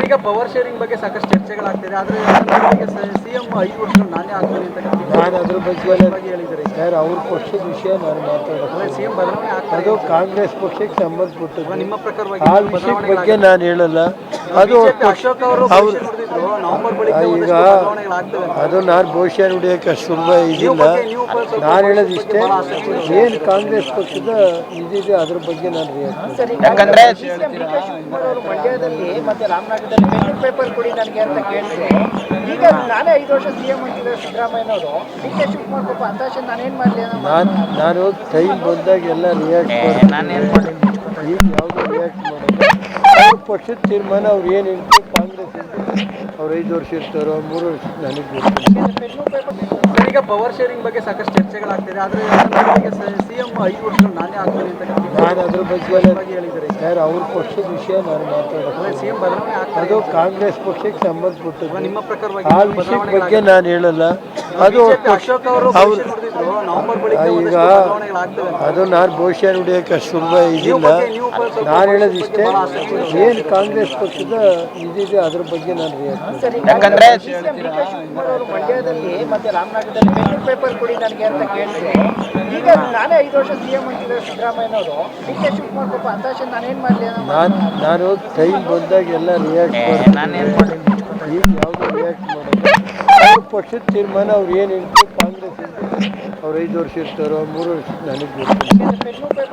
ಈಗ power sharing ಬಗ್ಗೆ ಸಾಕಷ್ಟು ಚರ್ಚೆಗಳಾಗ್ತಿದೆ. ಆದರೆ ಸಿಎಂ 5 ವರ್ಷಗಳು ನಾನೇ ಆಗ್ತೀನಿ ಅಂತ ನಾನು ಅದ್ರ ಬಗ್ಗೆ ಹೇಳಿದ್ದಾರೆ. ಯಾರು ಅವ್ರ ಪಕ್ಷದ ವಿಷಯ ನಾನು ಮಾತಾಡೋದು. ಸಿಎಂ ಬದಲಾವಣೆ ಆಗ್ತದೆ. ಅದು ಕಾಂಗ್ರೆಸ್ ಪಕ್ಷಕ್ಕೆ ಸಂಬಂಧಪಟ್ಟದ್ದು. ನಿಮ್ಮ ಪ್ರಕಾರವಾಗಿ ಆ ವಿಷಯದ ಬಗ್ಗೆ ನಾನು ಹೇಳಲ್ಲ. ಅದು ಅಶೋಕ್ ಅವರು ನವೆಂಬರ್ ಬಳಿಕ ಈಗ ಅದು ನಾನು ಭವಿಷ್ಯ ನುಡಿಯೋಕೆ ಅಷ್ಟು ಸುಲಭ ಇದಿಲ್ಲ. ನಾನು ಹೇಳೋದಿಷ್ಟೇ, ಏನು ಕಾಂಗ್ರೆಸ್ ಪಕ್ಷದ ಇದಿದೆ ಅದ್ರ ಬಗ್ಗೆ ನಾನು ಯಾಕಂದ್ರೆ ಮಂಡ್ಯದಲ್ಲಿ ಮತ್ತೆ ರಾಮನಗರದಲ್ಲಿ ಪೆನ್ ಪೇಪರ್ ಕೊಡಿ ನನಗೆ ಅಂತ ಕೇಳಿದ್ರು. ಈಗ ನಾನೇ 5 ವರ್ಷ ಸಿಎಂ ಅಂತಿದ್ದಾರೆ ಸಿದ್ದರಾಮಯ್ಯನವರು. ಡಿ.ಕೆ. ಶಿವಕುಮಾರ್ ಪಾಪ ಹತಾಶೆ ನಾನೇನು ಮಾಡಲಿ. ನಾನು ಟೈಮ್ ಬಂದಾಗ ಎಲ್ಲ ರಿಯಾಕ್ಟ್ ಮಾಡಿ ಈಗ ಯಾವುದೂ ರಿಯಾಕ್ಟ್ ಮಾಡೋದು ಅವ್ರ ಪಕ್ಷದ ತೀರ್ಮಾನ. ಅವ್ರು ಏನು ಹೇಳ್ತಾರೆ ಕಾಂಗ್ರೆಸ್ ಅವ್ರು 5 ವರ್ಷ ಇರ್ತಾರೋ 3 ವರ್ಷ ನನಗೆ ಗೊತ್ತಿಲ್ಲ. ಈಗ ಪವರ್ ಶೇರಿಂಗ್ ಬಗ್ಗೆ ಸಾಕಷ್ಟು ಚರ್ಚೆಗಳಾಗ್ತಿದೆ. ಆದರೆ ಸಿಎಂ 5 ವರ್ಷಗಳು ನಾನೇ ಆಗ್ತೀನಿ ಅಂತ ನಾನು ಅದ್ರ ಬಗ್ಗೆ ಹೇಳಿದ್ದಾರೆ. ಯಾರು ಅವ್ರ ಪಕ್ಷದ ವಿಷಯ ನಾನು ಮಾತಾಡೋದು. ಸಿಎಂ ಬದಲಾವಣೆ ಆಗ್ತದೆ. ಅದು ಕಾಂಗ್ರೆಸ್ ಪಕ್ಷಕ್ಕೆ ಸಂಬಂಧಪಟ್ಟದ್ದು. ನಿಮ್ಮ ಪ್ರಕಾರವಾಗಿ ಆ ವಿಷಯದ ಬಗ್ಗೆ ನಾನು ಹೇಳಲ್ಲ. ಅದು ಅಶೋಕ್ ಅವರು ನವೆಂಬರ್ ಬಳಿಕ ಈಗ ಅದು ನಾನು ಭವಿಷ್ಯ ನುಡಿಯೋಕೆ ಅಷ್ಟು ಸುಲಭ ಇದಿಲ್ಲ. ನಾನು ಹೇಳೋದಿಷ್ಟೇ, ಏನು ಕಾಂಗ್ರೆಸ್ ಪಕ್ಷದ ಇದಿದೆ ಅದ್ರ ಬಗ್ಗೆ ನಾನು ರಿಯಾಕ್ಟ್ ಯಾಕಂದ್ರೆ ಮಂಡ್ಯದಲ್ಲಿ ಮತ್ತೆ ರಾಮನಗರದಲ್ಲಿ ಪೆನ್ ಪೇಪರ್ ಕೊಡಿ ನನಗೆ ಅಂತ ಕೇಳಿದ್ರು. ಈಗ ನಾನೇ 5 ವರ್ಷ ಸಿಎಂ ಅಂತಿದ್ದಾರೆ ಸಿದ್ದರಾಮಯ್ಯನವರು. ಡಿ.ಕೆ. ಶಿವಕುಮಾರ್ ಪಾಪ ಹತಾಶೆ ನಾನೇನು ಮಾಡಲಿ. ನಾನು ಟೈಮ್ ಬಂದಾಗ ಎಲ್ಲ ರಿಯಾಕ್ಟ್ ಮಾಡಿ ಈಗ ಯಾವುದೂ ರಿಯಾಕ್ಟ್ ಮಾಡೋದು ಅವ್ರ ಪಕ್ಷದ ತೀರ್ಮಾನ. ಅವ್ರು ಏನು ಹೇಳ್ತಾರೆ ಕಾಂಗ್ರೆಸ್ ಅವ್ರು 5 ವರ್ಷ ಇರ್ತಾರೋ 3 ವರ್ಷ ನನಗೆ ಗೊತ್ತಿಲ್ಲ.